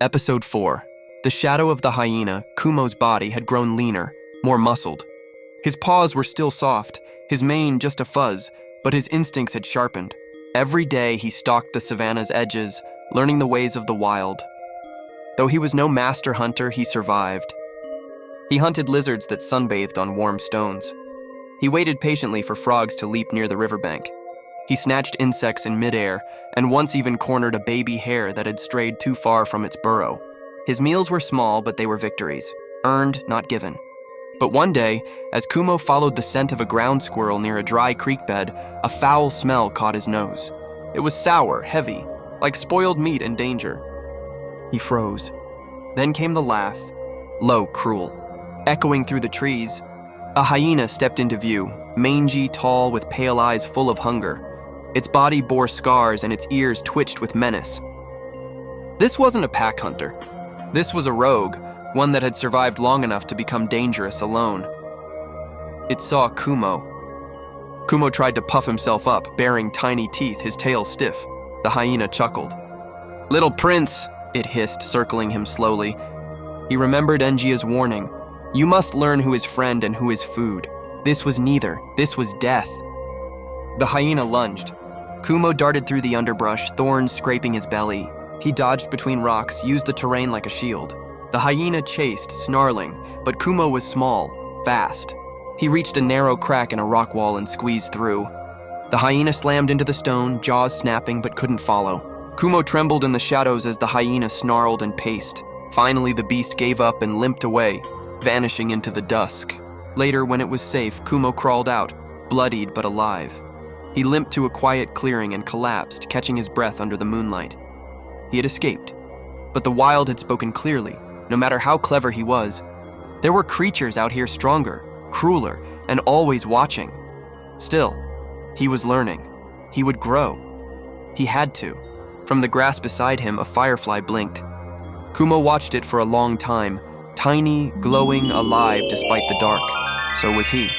Episode 4. The shadow of the hyena, Kumo's body had grown leaner, more muscled. His paws were still soft, his mane just a fuzz, but his instincts had sharpened. Every day he stalked the savannah's edges, learning the ways of the wild. Though he was no master hunter, he survived. He hunted lizards that sunbathed on warm stones. He waited patiently for frogs to leap near the riverbank. He snatched insects in midair, and once even cornered a baby hare that had strayed too far from its burrow. His meals were small, but they were victories, earned, not given. But one day, as Kumo followed the scent of a ground squirrel near a dry creek bed, a foul smell caught his nose. It was sour, heavy, like spoiled meat in danger. He froze. Then came the laugh, low, cruel. Echoing through the trees, a hyena stepped into view, mangy, tall, with pale eyes full of hunger. Its body bore scars and its ears twitched with menace. This wasn't a pack hunter. This was a rogue, one that had survived long enough to become dangerous alone. It saw Kumo. Kumo tried to puff himself up, baring tiny teeth, his tail stiff. The hyena chuckled. "Little prince," it hissed, circling him slowly. He remembered Enjia's warning. You must learn who is friend and who is food. This was neither. This was death. The hyena lunged. Kumo darted through the underbrush, thorns scraping his belly. He dodged between rocks, used the terrain like a shield. The hyena chased, snarling, but Kumo was small, fast. He reached a narrow crack in a rock wall and squeezed through. The hyena slammed into the stone, jaws snapping but couldn't follow. Kumo trembled in the shadows as the hyena snarled and paced. Finally, the beast gave up and limped away, vanishing into the dusk. Later, when it was safe, Kumo crawled out, bloodied but alive. He limped to a quiet clearing and collapsed, catching his breath under the moonlight. He had escaped, but the wild had spoken clearly. No matter how clever he was, there were creatures out here stronger, crueler, and always watching. Still, he was learning. He would grow. He had to. From the grass beside him, a firefly blinked. Kumo watched it for a long time, tiny, glowing, alive despite the dark. So was he.